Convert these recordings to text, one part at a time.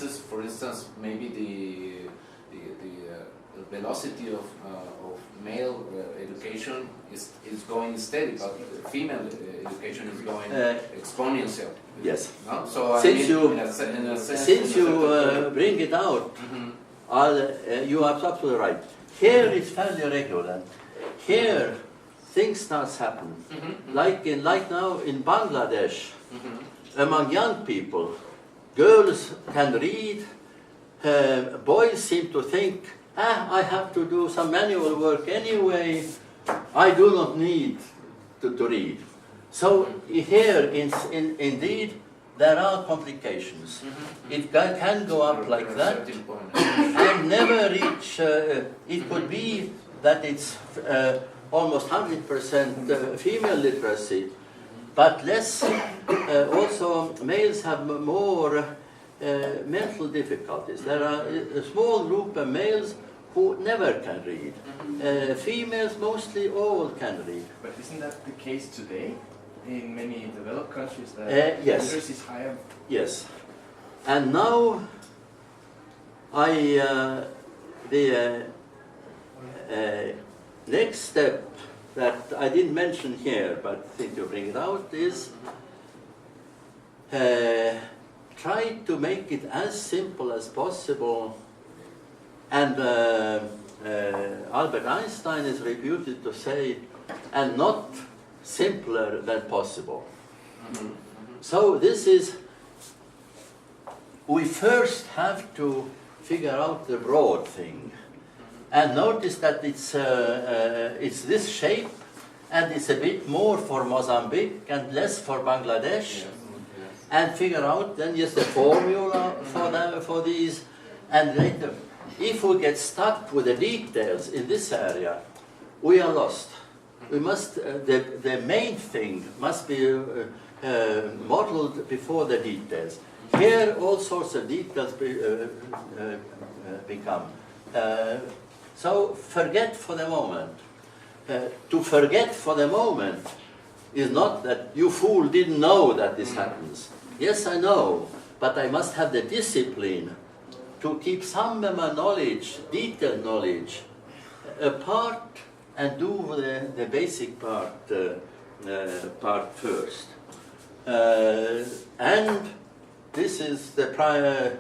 cases, for instance, maybe the velocity of male education is going steady, but female education is going exponential. Yes. No? So since you bring it out, you are absolutely right. Here it's fairly regular. Here things start happening. Like now in Bangladesh, among young people, girls can read. Boys seem to think, I have to do some manual work anyway. I do not need to read. So here, indeed, there are complications. It can go up like that and never reach. It could be that it's almost 100% female literacy, but less. Also, males have more mental difficulties. There are a small group of males who never can read. Females mostly all can read. But isn't that the case today in many developed countries? That yes. literacy is higher? Yes. And now the next step that I didn't mention here, but I think you bring it out, is try to make it as simple as possible. And Albert Einstein is reputed to say, and not simpler than possible. So this is, we first have to figure out the broad thing. And notice that it's this shape, and it's a bit more for Mozambique and less for Bangladesh. And figure out then just the formula for these, and later, if we get stuck with the details in this area, we are lost. We must, the main thing must be modeled before the details. Here all sorts of details become. So forget for the moment. To forget for the moment is not that you fool didn't know that this happens. Yes, I know, but I must have the discipline to keep some of my knowledge, detailed knowledge, apart and do the basic part first. And this is the prior,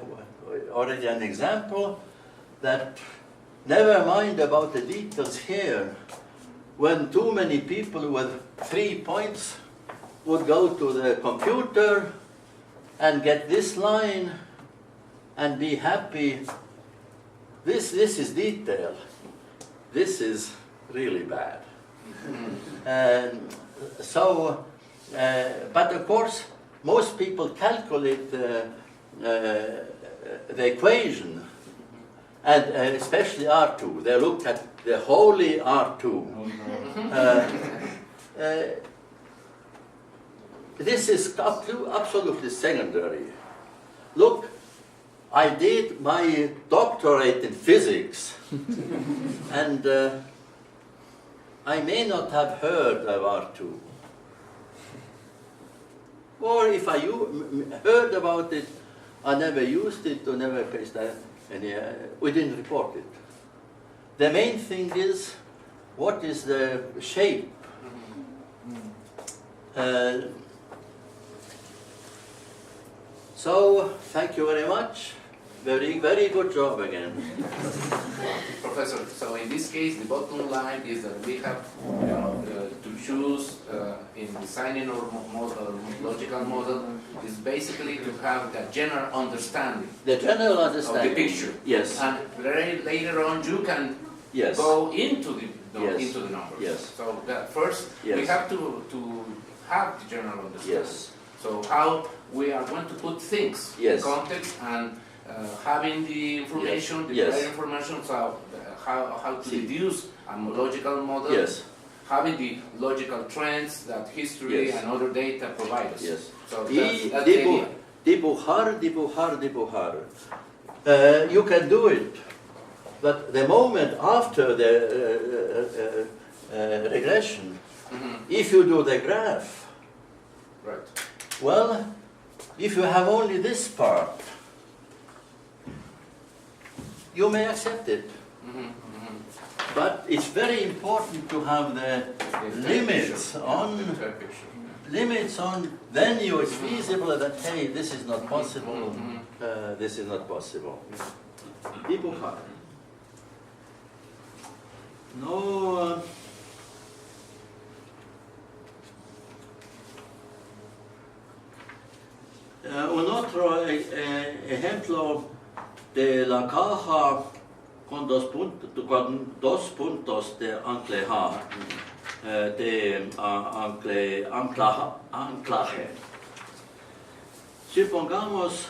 already an example that never mind about the details here. When too many people with 3 points would go to the computer and get this line and be happy, this is detail. This is really bad. And so, but of course, most people calculate the equation, and especially R2. They look at the holy R2. This is absolutely secondary. Look, I did my doctorate in physics, and I may not have heard of R2. Or if I heard about it, I never used it or never faced any, we didn't report it. The main thing is, what is the shape? So, thank you very much. Very, very good job again. Professor, so in this case, the bottom line is that we have to choose in designing our logical model is basically to have the general understanding. The general understanding of the picture. Yes. And later on, you can go into the numbers. Yes. So that first, we have to have the general understanding. Yes. So how we are going to put things in context and having the information, the prior information, so how to deduce a logical model, having the logical trends that history and other data provide us. Yes. So that's the idea. Dibujar. You can do it, but the moment after the regression, if you do the graph, well, if you have only this part, you may accept it. But it's very important to have the limits on when you it's feasible that hey, this is not possible, this is not possible. Dibujar. No. Un otro ejemplo de la caja con dos puntos de anclaje. Supongamos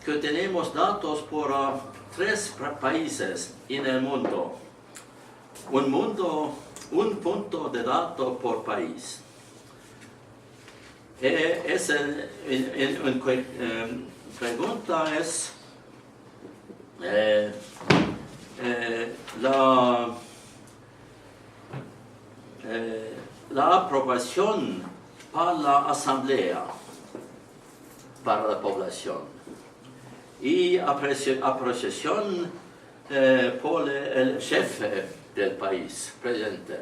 que tenemos datos por 3 países en el mundo. Un punto de datos por país. Pregunta es la aprobación para la asamblea, para la población, y apreciación por el jefe del país, presidente.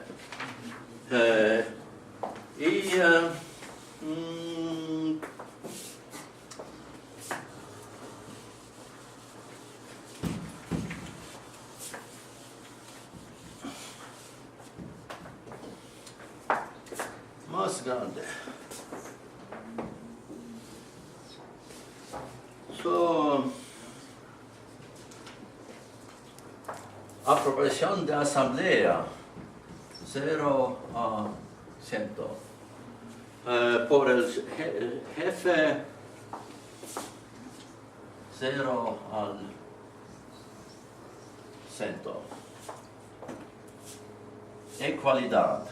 Más grande. Aprobación de asamblea 0 a 100. Por el jefe 0 al 100. Equalidad.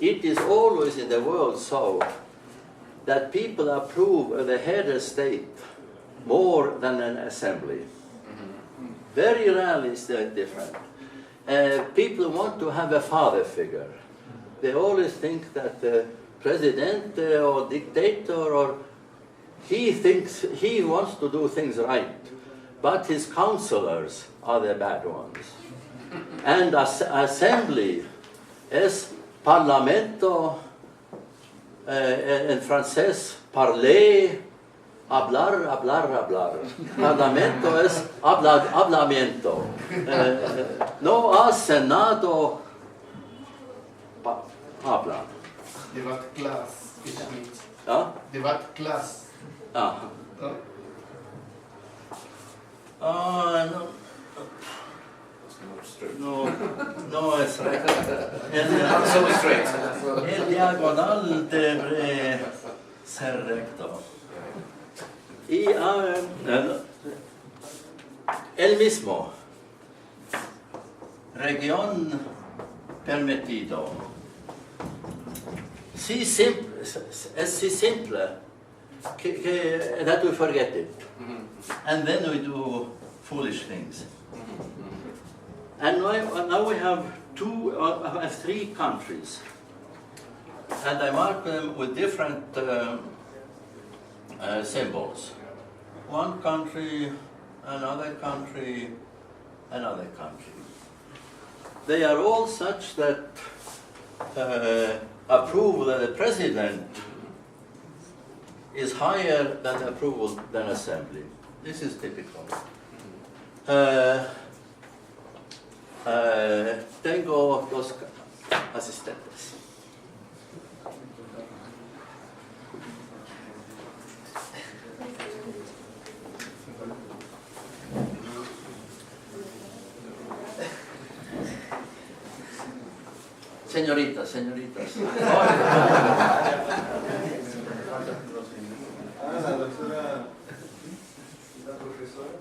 It is always in the world so that people approve the head of state more than an assembly. Very rarely is that different. People want to have a father figure. They always think that the president or dictator, he thinks he wants to do things right, but his counselors are the bad ones. And assembly es parlamento, en francés, parler, hablar. Parlamento es hablamiento. No ha senado, hablan. Debat class, it means. ¿Ah? Debat class. Ah. No es recto. So straight. El diagonal debe ser recto. Y el mismo. Región permitido. Es si simple that we forget it. And then we do foolish things. And now we have 3 countries, and I mark them with different symbols. One country, another country, another country. They are all such that approval that the president is higher than approval than assembly. This is typical. Tengo 2 asistentes. Señoritas. La doctora, la profesora.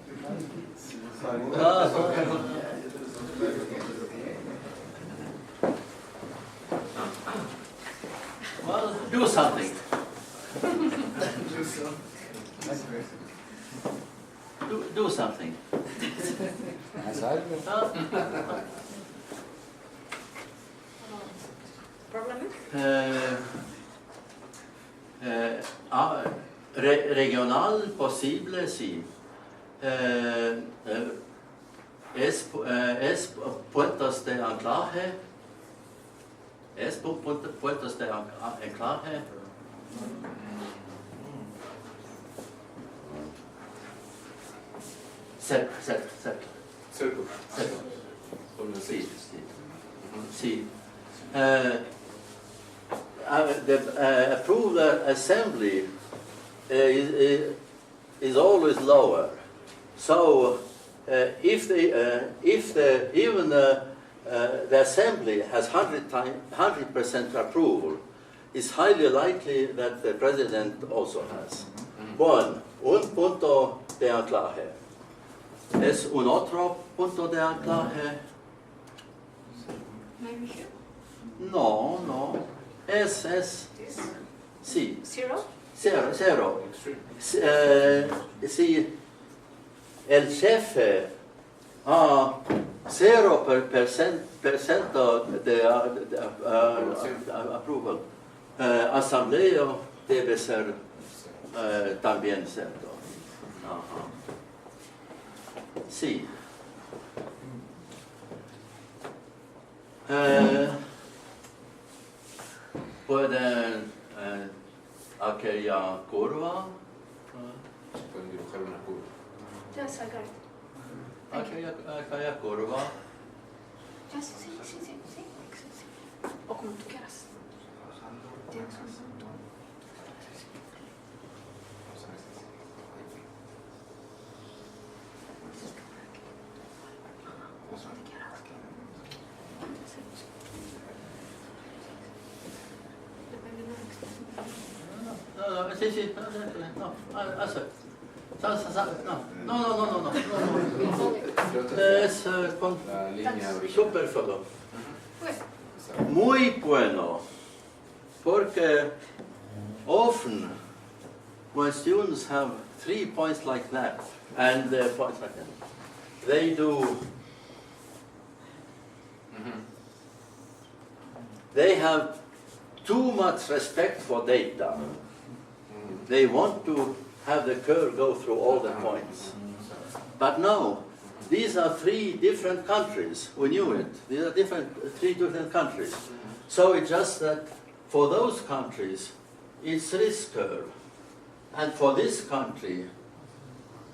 Well, do something. Do something. regional posible, sí. Es puertos de anclaje. Es puertos de anclaje. Cerca. Sí, sí. Sí. The approved assembly is always lower. So if even the assembly has 100% approval, it's highly likely that the president also has. One punto de anclaje. Es un otro punto de anclaje. Maybe here? No. Es. Sí. Zero? Cero. Sí. El jefe ha 0% de approval. Asamblea debe ser también cierto. Sí. Pueden aquella curva. Pueden dibujar una curva. Yes, I got it. Aquella curva. Yes, sí. O como tú quieras. Tienes un punto. Sí. No. No. Es con La línea original. superfluo. Pues, Muy bueno. Porque often when students have 3 points like that and points like that, they do. They have too much respect for data. They want to have the curve go through all the points. But no, these are 3 different countries. We knew it. These are 3 different countries. So it's just that for those countries, it's this curve. And for this country,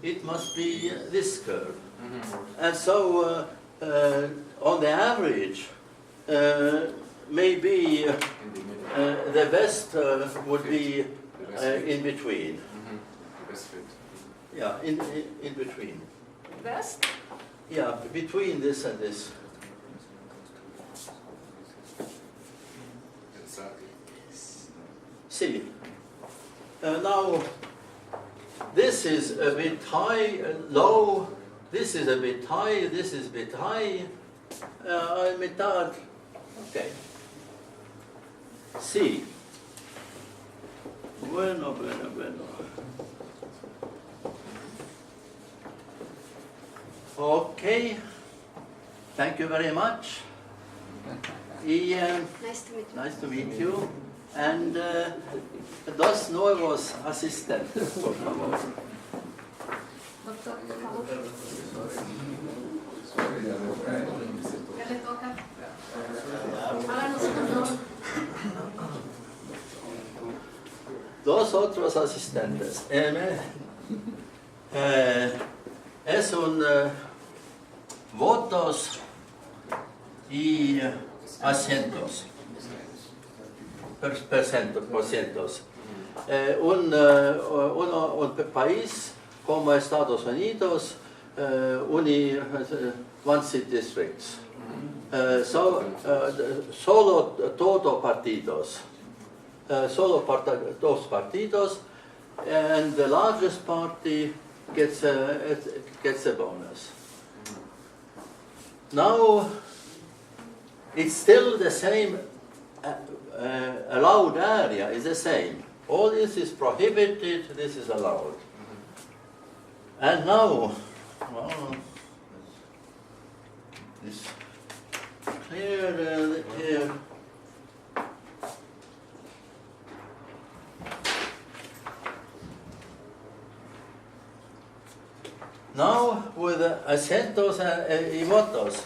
it must be this curve. And so on the average, maybe the best would be in between. The best fit. Yeah, in between. best? Yeah, between this and this. Exactly. See, now this is a bit high, low, this is a bit high, this is a bit high, mitad, okay. See, bueno. Okay, thank you very much. Ian, Nice to meet you. nice to meet you. And dos nuevos asistentes, por favor. Doctor, por favor. ¿Qué le toca? Háganos un honor. Dos otros asistentes. Es un votos y asientos. Por cientos. Un país como Estados Unidos, one seat districts. Solo todo partidos. Dos partidos, and the largest party gets a bonus. Now, it's still the same. Allowed area is the same. All this is prohibited, this is allowed. And now, well, this clear here. Now with acentos y votos.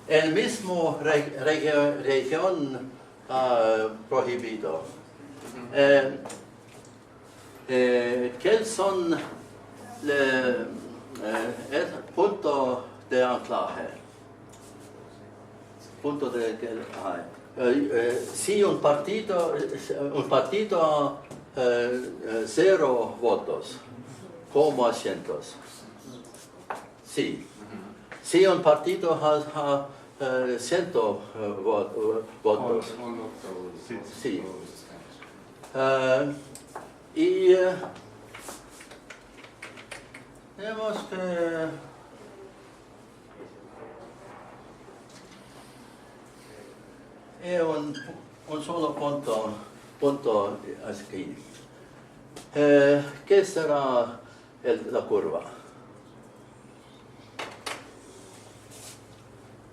El mismo región prohibido. ¿Qué son el punto de anclaje? Punto de si un partido 0 votos, como asientos. Sí. Si un partido ha 100 votos. Sí. Y tenemos que un solo punto aquí. ¿Qué será la curva?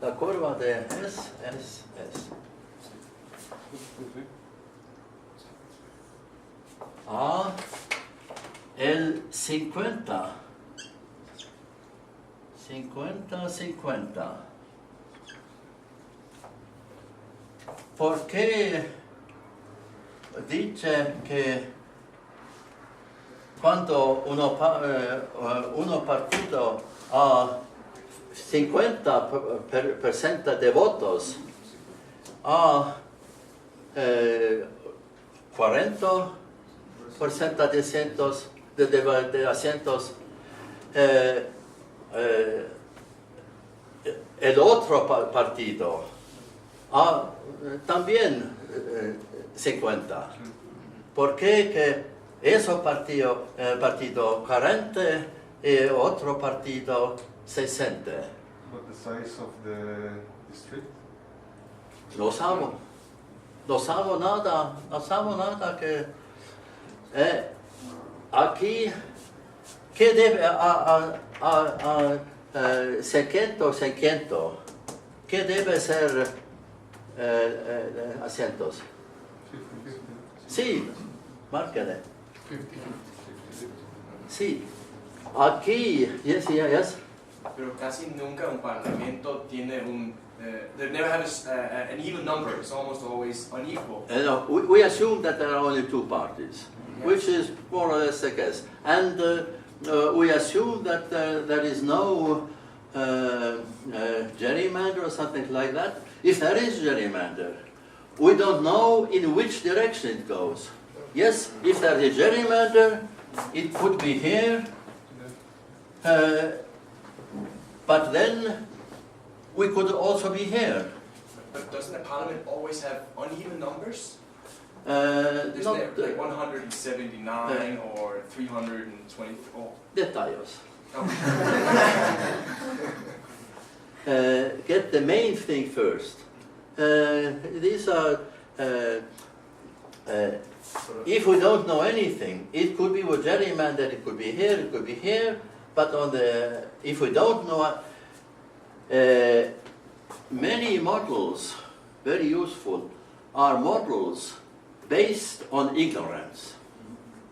La curva de S. El 50. ¿Por qué dice que cuando uno partido a 50% de votos a 40% de asientos, el otro partido también 50? ¿Por qué que ese partido 40 y otro partido 60? But the size of the district? No sabo nada que aquí que debe a 500 ¿qué debe ser asientos? 50-50. Sí, márquenle. Sí, aquí, yes. Pero casi nunca un parlamento tiene they never have an even number. It's almost always unequal. No, we assume that there are only 2 parties, Yes. which is more or less the case. And we assume that there is no gerrymander or something like that. If there is gerrymander, we don't know in which direction it goes. Yes, if there is gerrymander, it could be here, but then we could also be here. But doesn't the parliament always have uneven numbers? Isn't Not, it like 179 or 324? detalles. Oh. Get the main thing first. These are, if we don't know anything, it could be with gerrymander, it could be here, but if we don't know, many models, very useful, are models based on ignorance.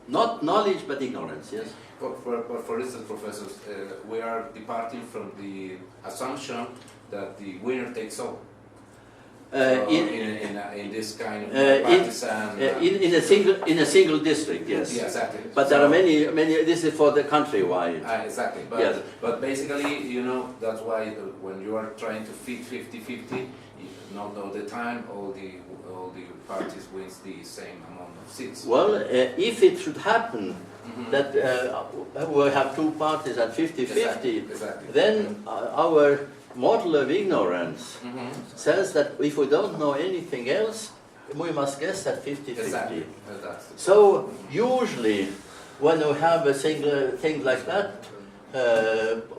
Not knowledge, but ignorance, yes? For instance, professors, we are departing from the assumption that the winner takes all. In this kind of partisan... in a single district, yes. Yeah, exactly. But there are many, this is for the countrywide. Exactly, but, yes. But basically, you know, that's why when you are trying to fit 50-50, not all the time, all the parties wins the same amount of seats. Well, if it should happen that we have 2 parties at 50-50, exactly. then our model of ignorance says that if we don't know anything else, we must guess at 50-50. Exactly. So usually, when we have a single thing like that,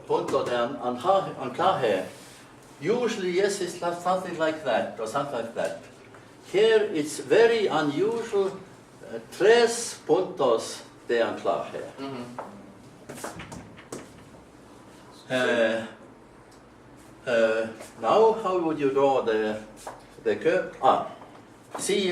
punto de anclaje, usually yes, it's something like that or something like that. Here it's very unusual, 3 puntos de anclaje. Now, how would you draw the curve? See,